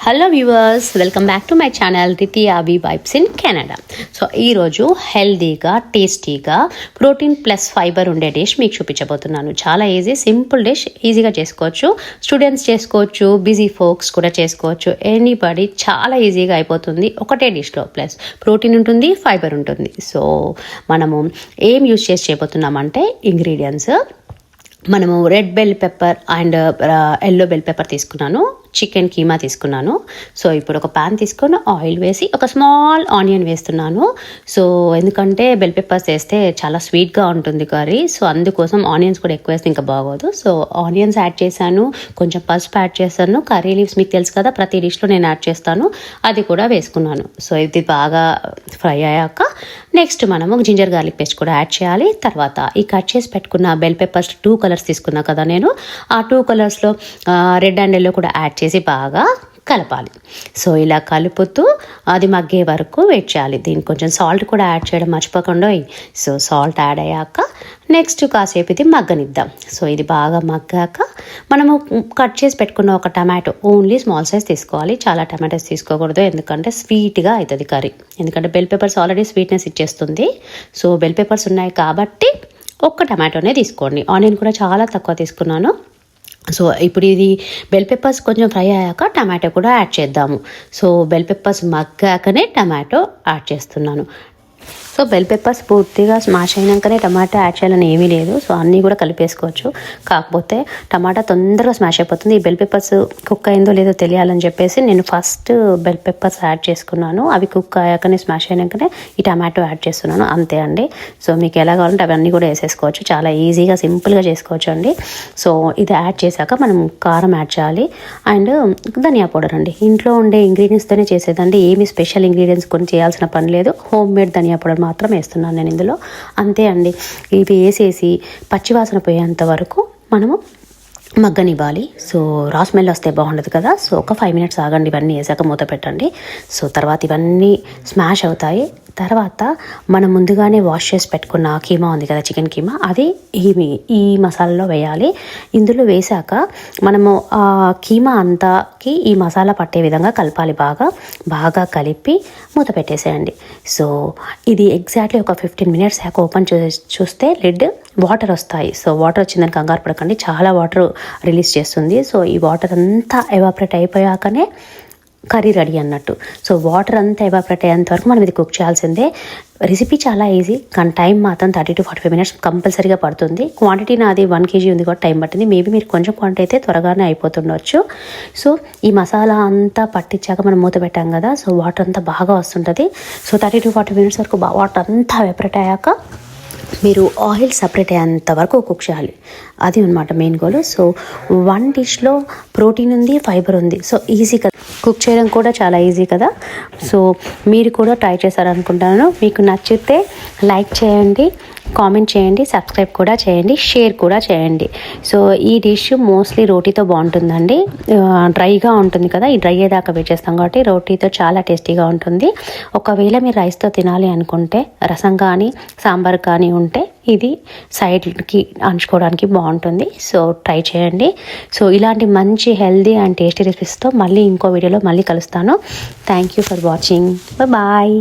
Hello viewers, welcome back to my channel Rithiyavi vibes in Canada. So ఈరోజు హెల్దీగా టేస్టీగా protein plus fibre ఉండే dish మీకు చూపించబోతున్నాను. చాలా ఈజీ, సింపుల్ డిష్, ఈజీగా చేసుకోవచ్చు. స్టూడెంట్స్ చేసుకోవచ్చు, బిజీ ఫోక్స్ కూడా చేసుకోవచ్చు. ఎనీబడి చాలా ఈజీగా అయిపోతుంది ఒకటే డిష్లో. ప్లస్ ప్రోటీన్ ఉంటుంది, ఫైబర్ ఉంటుంది. సో మనము ఏం యూజ్ చేసి చేయబోతున్నామంటే ఇంగ్రీడియంట్స్ మనము red bell pepper and yellow bell pepper తీసుకున్నాను, చికెన్ కీమా తీసుకున్నాను. సో ఇప్పుడు ఒక ప్యాన్ తీసుకొని ఆయిల్ వేసి ఒక స్మాల్ ఆనియన్ వేస్తున్నాను. సో ఎందుకంటే బెల్ పెప్పర్స్ వేస్తే చాలా స్వీట్గా ఉంటుంది కర్రీ. సో అందుకోసం ఆనియన్స్ కూడా ఎక్కువ వేస్తే ఇంకా బాగోదు. సో ఆనియన్స్ యాడ్ చేశాను, కొంచెం పసుపు యాడ్ చేశాను. కర్రీ లీవ్స్ మీకు తెలుసు కదా, ప్రతి డిష్లో నేను యాడ్ చేస్తాను, అది కూడా వేసుకున్నాను. సో ఇది బాగా ఫ్రై అయ్యాక నెక్స్ట్ మనము జింజర్ గార్లిక్ పేస్ట్ కూడా యాడ్ చేయాలి. తర్వాత ఈ కట్ చేసి పెట్టుకున్న బెల్ పెప్పర్స్ 2 కలర్స్ తీసుకున్నా కదా నేను, ఆ 2 కలర్స్లో రెడ్ అండ్ ఎల్లో కూడా యాడ్ చేసి బాగా కలపాలి. సో ఇలా కలుపుతూ అది మగ్గే వరకు వెయిట్ చేయాలి. దీనికి కొంచెం సాల్ట్ కూడా యాడ్ చేయడం మర్చిపోకుండా. సో సాల్ట్ యాడ్ అయ్యాక నెక్స్ట్ కాసేపు ఇది మగ్గనిద్దాం. సో ఇది బాగా మగ్గాక మనము కట్ చేసి పెట్టుకున్న ఒక టమాటో, ఓన్లీ స్మాల్ సైజ్ తీసుకోవాలి, చాలా టమాటోస్ తీసుకోకూడదు, ఎందుకంటే స్వీట్గా అవుతుంది కర్రీ. ఎందుకంటే బెల్ పెప్పర్స్ ఆల్రెడీ స్వీట్నెస్ ఇచ్చేస్తుంది. సో బెల్ పెప్పర్స్ ఉన్నాయి కాబట్టి ఒక్క టమాటోనే తీసుకోండి. ఆనియన్ కూడా చాలా తక్కువ తీసుకున్నాను. సో ఇప్పుడు ఇది బెల్ పెప్పర్స్ కొంచెం ఫ్రై అయ్యాక టమాటో కూడా యాడ్ చేద్దాము. సో బెల్ పెప్పర్స్ మగ్గాకనే టమాటో యాడ్ చేస్తున్నాను. సో బెల్ పెప్పర్స్ పూర్తిగా స్మాష్ అయినాకనే టమాటా యాడ్ చేయాలని ఏమీ లేదు. సో అన్నీ కూడా కలిపేసుకోవచ్చు. కాకపోతే టమాటా తొందరగా స్మాష్ అయిపోతుంది. ఈ బెల్ పెప్పర్స్ కుక్ అయిందో లేదో తెలియాలని చెప్పేసి నేను ఫస్ట్ బెల్ పెప్పర్స్ యాడ్ చేసుకున్నాను. అవి కుక్ అయ్యాకనే స్మాష్ అయినాకనే ఈ టమాటో యాడ్ చేస్తున్నాను, అంతే అండి. సో మీకు ఎలా కావాలంటే అవన్నీ కూడా వేసేసుకోవచ్చు. చాలా ఈజీగా సింపుల్గా చేసుకోవచ్చు అండి. సో ఇది యాడ్ చేశాక మనం కారం యాడ్ చేయాలి అండ్ ధనియా పౌడర్ అండి. ఇంట్లో ఉండే ఇంగ్రీడియంట్స్తోనే చేసేదండి, ఏమి స్పెషల్ ఇంగ్రీడియంట్స్ కొన్ని చేయాల్సిన పని లేదు. హోమ్ మేడ్ ధనియా పౌడర్ మాత్రం వేస్తున్నాను నేను ఇందులో, అంతే అండి. ఇవి వేసేసి పచ్చివాసన పోయేంత వరకు మనము మగ్గనివ్వాలి. సో రా స్మెల్ వస్తే బాగుండదు కదా. సో ఒక 5 మినిట్స్ ఆగండి, ఇవన్నీ వేసాక మూత పెట్టండి. సో తర్వాత ఇవన్నీ స్మాష్ అవుతాయి. తర్వాత మనం ముందుగానే వాష్ చేసి పెట్టుకున్న కీమా ఉంది కదా, చికెన్ కీమా, అది ఈ మసాలాలో వేయాలి. ఇందులో వేసాక మనము ఆ కీమా అంతాకి ఈ మసాలా పట్టే విధంగా కలపాలి. బాగా కలిపి మూత పెట్టేసేయండి. సో ఇది ఎగ్జాక్ట్లీ ఒక 15 మినిట్స్ దాకా ఓపెన్ చూస్తే లిడ్ వాటర్ వస్తాయి. సో వాటర్ వచ్చిందని కంగారు పడకండి, చాలా వాటర్ రిలీజ్ చేస్తుంది. సో ఈ వాటర్ అంతా ఎవాపరేట్ అయిపోయాకనే కర్రీ రెడీ అన్నట్టు. సో వాటర్ అంతా ఎవాపరేట్ అయ్యేంత వరకు మనం ఇది కుక్ చేయాల్సిందే. రెసిపీ చాలా ఈజీ, కానీ టైం మాత్రం 30 to 45 మినిట్స్ కంపల్సరీగా పడుతుంది. క్వాంటిటీ నాది 1 kg ఉంది కాబట్టి టైం పట్టింది. మేబీ మీరు కొంచెం క్వాంటిటీ అయితే త్వరగానే అయిపోతుండొచ్చు. సో ఈ మసాలా అంతా పట్టించాక మనం మూత పెట్టాం కదా, సో వాటర్ అంతా బాగా వస్తుంటుంది. సో 30 to 40 మినిట్స్ వరకు వాటర్ అంతా ఎవాపరేట్ అయ్యాక మీరు ఆయిల్ సపరేట్ అయ్యేంత వరకు కుక్ చేయాలి. అది అనమాట మెయిన్ గోల్. సో 1 డిష్లో ప్రోటీన్ ఉంది, ఫైబర్ ఉంది. సో ఈజీ కదా, కుక్ చేయడం కూడా చాలా ఈజీ కదా. సో మీరు కూడా ట్రై చేశారనుకుంటాను. మీకు నచ్చితే లైక్ చేయండి, కామెంట్ చేయండి, సబ్స్క్రైబ్ కూడా చేయండి, షేర్ కూడా చేయండి. సో ఈ డిష్ మోస్ట్లీ రోటీతో బాగుంటుందండి. డ్రైగా ఉంటుంది కదా, ఈ డ్రై అయ్యేదాకా వెయిట్ చేస్తాం కాబట్టి రోటీతో చాలా టేస్టీగా ఉంటుంది. ఒకవేళ మీరు రైస్తో తినాలి అనుకుంటే, రసం కానీ సాంబార్ కానీ ఉంటే ఇది సైడ్కి అంచుకోవడానికి బాగుంటుంది. సో ట్రై చేయండి. సో ఇలాంటి మంచి హెల్దీ అండ్ టేస్టీ రెసిపీస్తో మళ్ళీ ఇంకో వీడియోలో మళ్ళీ కలుస్తాను. Thank you for watching. Bye.